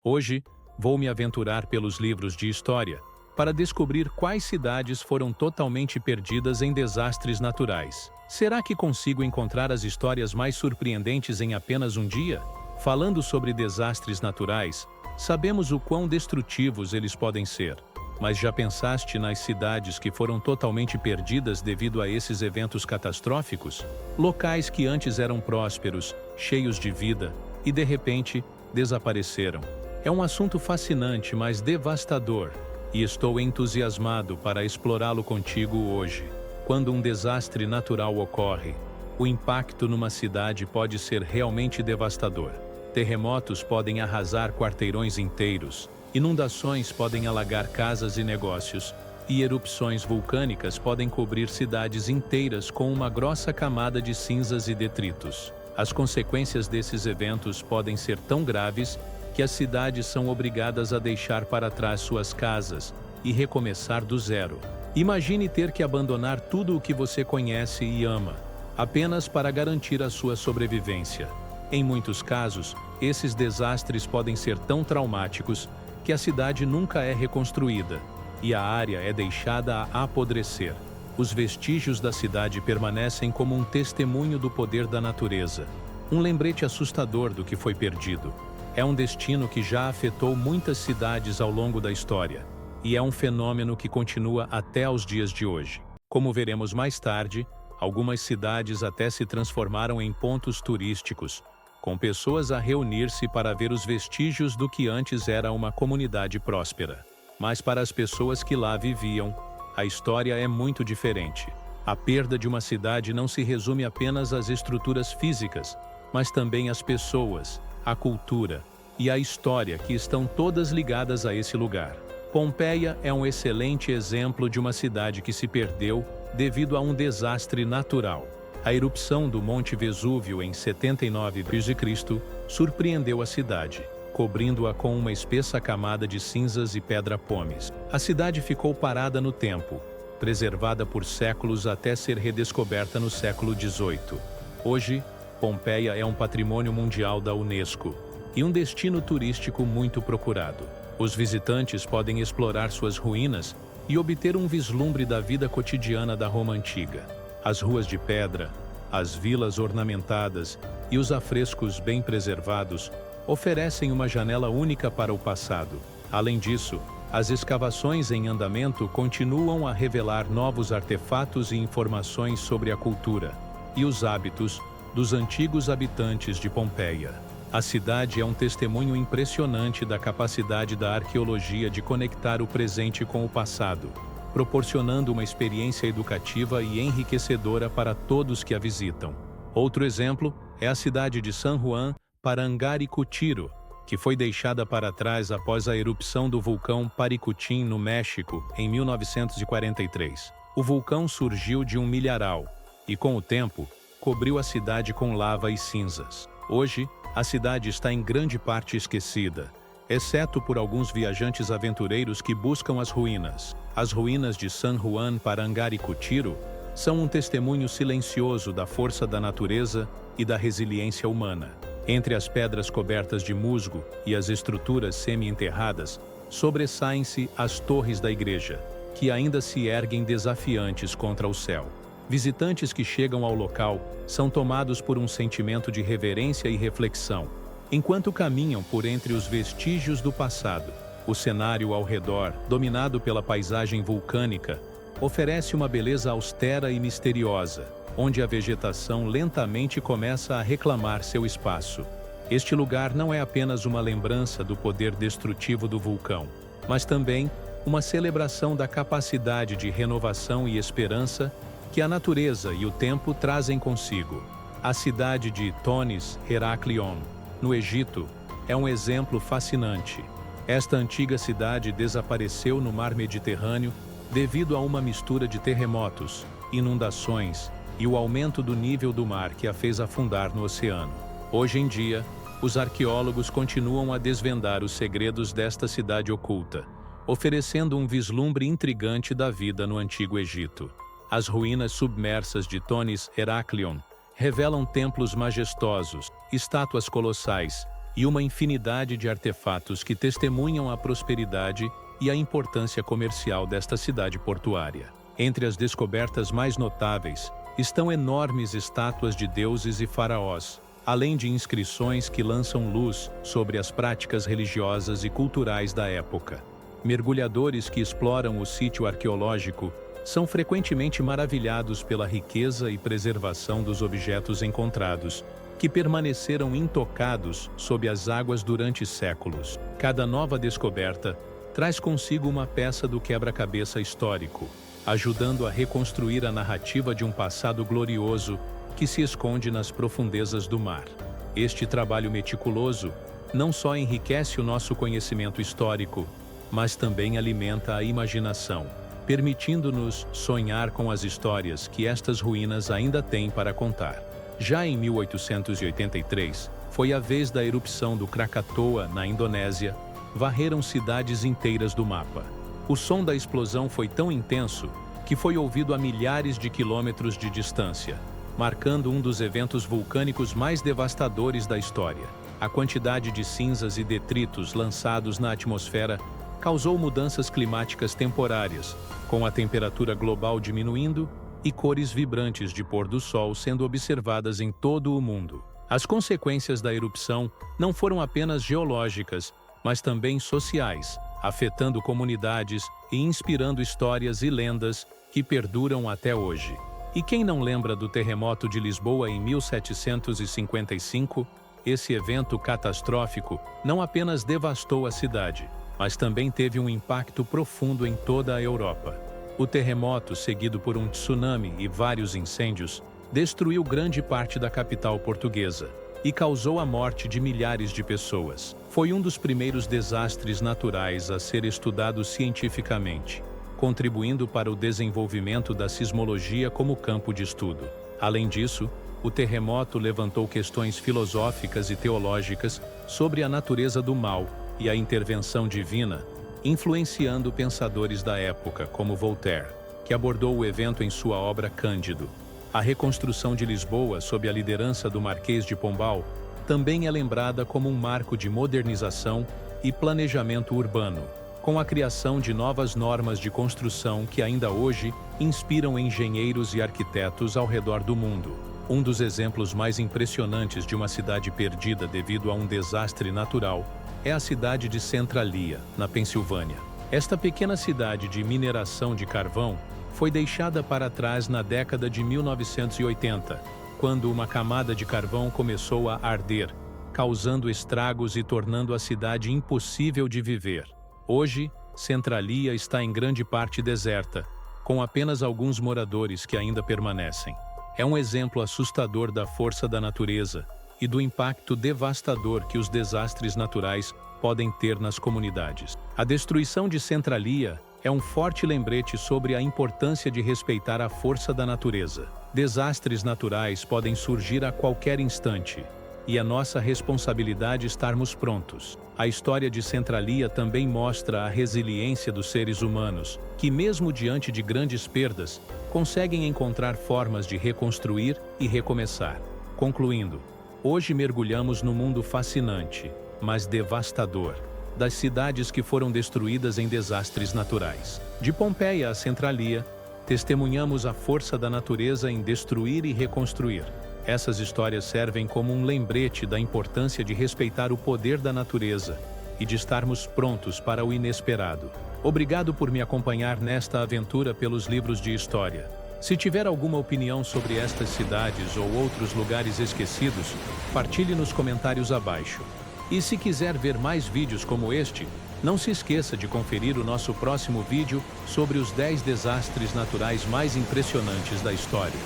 Hoje, vou me aventurar pelos livros de história para descobrir quais cidades foram totalmente perdidas em desastres naturais. Será que consigo encontrar as histórias mais surpreendentes em apenas um dia? Falando sobre desastres naturais, sabemos o quão destrutivos eles podem ser. Mas já pensaste nas cidades que foram totalmente perdidas devido a esses eventos catastróficos? Locais que antes eram prósperos, cheios de vida, e de repente, desapareceram. É um assunto fascinante, mas devastador, e estou entusiasmado para explorá-lo contigo hoje. Quando um desastre natural ocorre, o impacto numa cidade pode ser realmente devastador. Terremotos podem arrasar quarteirões inteiros, inundações podem alagar casas e negócios, e erupções vulcânicas podem cobrir cidades inteiras com uma grossa camada de cinzas e detritos. As consequências desses eventos podem ser tão graves que as cidades são obrigadas a deixar para trás suas casas e recomeçar do zero. Imagine ter que abandonar tudo o que você conhece e ama, apenas para garantir a sua sobrevivência. Em muitos casos, esses desastres podem ser tão traumáticos que a cidade nunca é reconstruída, e a área é deixada a apodrecer. Os vestígios da cidade permanecem como um testemunho do poder da natureza, um lembrete assustador do que foi perdido. É um destino que já afetou muitas cidades ao longo da história, e é um fenômeno que continua até os dias de hoje. Como veremos mais tarde, algumas cidades até se transformaram em pontos turísticos, com pessoas a reunir-se para ver os vestígios do que antes era uma comunidade próspera. Mas para as pessoas que lá viviam, a história é muito diferente. A perda de uma cidade não se resume apenas às estruturas físicas, mas também às pessoas, a cultura e a história que estão todas ligadas a esse lugar. Pompeia é um excelente exemplo de uma cidade que se perdeu devido a um desastre natural. A erupção do Monte Vesúvio em 79 a.C. surpreendeu a cidade, cobrindo-a com uma espessa camada de cinzas e pedra-pomes. A cidade ficou parada no tempo, preservada por séculos até ser redescoberta no século XVIII. Hoje, Pompeia é um patrimônio mundial da Unesco e um destino turístico muito procurado. Os visitantes podem explorar suas ruínas e obter um vislumbre da vida cotidiana da Roma antiga. As ruas de pedra, as vilas ornamentadas e os afrescos bem preservados oferecem uma janela única para o passado. Além disso, as escavações em andamento continuam a revelar novos artefatos e informações sobre a cultura e os hábitos dos antigos habitantes de Pompeia. A cidade é um testemunho impressionante da capacidade da arqueologia de conectar o presente com o passado, proporcionando uma experiência educativa e enriquecedora para todos que a visitam. Outro exemplo é a cidade de San Juan Parangaricutiro, que foi deixada para trás após a erupção do vulcão Paricutín no México em 1943. O vulcão surgiu de um milharal e, com o tempo, cobriu a cidade com lava e cinzas. Hoje, a cidade está em grande parte esquecida, exceto por alguns viajantes aventureiros que buscam as ruínas. As ruínas de San Juan Parangaricutiro são um testemunho silencioso da força da natureza e da resiliência humana. Entre as pedras cobertas de musgo e as estruturas semi-enterradas, sobressaem-se as torres da igreja, que ainda se erguem desafiantes contra o céu. Visitantes que chegam ao local são tomados por um sentimento de reverência e reflexão, enquanto caminham por entre os vestígios do passado. O cenário ao redor, dominado pela paisagem vulcânica, oferece uma beleza austera e misteriosa, onde a vegetação lentamente começa a reclamar seu espaço. Este lugar não é apenas uma lembrança do poder destrutivo do vulcão, mas também uma celebração da capacidade de renovação e esperança que a natureza e o tempo trazem consigo. A cidade de Thonis Heraklion, no Egito, é um exemplo fascinante. Esta antiga cidade desapareceu no mar Mediterrâneo devido a uma mistura de terremotos, inundações e o aumento do nível do mar que a fez afundar no oceano. Hoje em dia, os arqueólogos continuam a desvendar os segredos desta cidade oculta, oferecendo um vislumbre intrigante da vida no Antigo Egito. As ruínas submersas de Thonis Heraklion revelam templos majestosos, estátuas colossais e uma infinidade de artefatos que testemunham a prosperidade e a importância comercial desta cidade portuária. Entre as descobertas mais notáveis estão enormes estátuas de deuses e faraós, além de inscrições que lançam luz sobre as práticas religiosas e culturais da época. Mergulhadores que exploram o sítio arqueológico são frequentemente maravilhados pela riqueza e preservação dos objetos encontrados, que permaneceram intocados sob as águas durante séculos. Cada nova descoberta traz consigo uma peça do quebra-cabeça histórico, ajudando a reconstruir a narrativa de um passado glorioso que se esconde nas profundezas do mar. Este trabalho meticuloso não só enriquece o nosso conhecimento histórico, mas também alimenta a imaginação, permitindo-nos sonhar com as histórias que estas ruínas ainda têm para contar. Já em 1883, foi a vez da erupção do Krakatoa, na Indonésia. Varreram cidades inteiras do mapa. O som da explosão foi tão intenso que foi ouvido a milhares de quilômetros de distância, marcando um dos eventos vulcânicos mais devastadores da história. A quantidade de cinzas e detritos lançados na atmosfera causou mudanças climáticas temporárias, com a temperatura global diminuindo e cores vibrantes de pôr do sol sendo observadas em todo o mundo. As consequências da erupção não foram apenas geológicas, mas também sociais, afetando comunidades e inspirando histórias e lendas que perduram até hoje. E quem não lembra do terremoto de Lisboa em 1755? Esse evento catastrófico não apenas devastou a cidade, mas também teve um impacto profundo em toda a Europa. O terremoto, seguido por um tsunami e vários incêndios, destruiu grande parte da capital portuguesa e causou a morte de milhares de pessoas. Foi um dos primeiros desastres naturais a ser estudado cientificamente, contribuindo para o desenvolvimento da sismologia como campo de estudo. Além disso, o terremoto levantou questões filosóficas e teológicas sobre a natureza do mal e a intervenção divina, influenciando pensadores da época, como Voltaire, que abordou o evento em sua obra Cândido. A reconstrução de Lisboa, sob a liderança do Marquês de Pombal, também é lembrada como um marco de modernização e planejamento urbano, com a criação de novas normas de construção que ainda hoje inspiram engenheiros e arquitetos ao redor do mundo. Um dos exemplos mais impressionantes de uma cidade perdida devido a um desastre natural é a cidade de Centralia, na Pensilvânia. Esta pequena cidade de mineração de carvão foi deixada para trás na década de 1980, quando uma camada de carvão começou a arder, causando estragos e tornando a cidade impossível de viver. Hoje, Centralia está em grande parte deserta, com apenas alguns moradores que ainda permanecem. É um exemplo assustador da força da natureza e do impacto devastador que os desastres naturais podem ter nas comunidades. A destruição de Centralia é um forte lembrete sobre a importância de respeitar a força da natureza. Desastres naturais podem surgir a qualquer instante, e é nossa responsabilidade estarmos prontos. A história de Centralia também mostra a resiliência dos seres humanos, que mesmo diante de grandes perdas, conseguem encontrar formas de reconstruir e recomeçar. Concluindo, hoje mergulhamos no mundo fascinante, mas devastador, das cidades que foram destruídas em desastres naturais. De Pompeia a Centralia, testemunhamos a força da natureza em destruir e reconstruir. Essas histórias servem como um lembrete da importância de respeitar o poder da natureza e de estarmos prontos para o inesperado. Obrigado por me acompanhar nesta aventura pelos livros de história. Se tiver alguma opinião sobre estas cidades ou outros lugares esquecidos, partilhe nos comentários abaixo. E se quiser ver mais vídeos como este, não se esqueça de conferir o nosso próximo vídeo sobre os 10 desastres naturais mais impressionantes da história.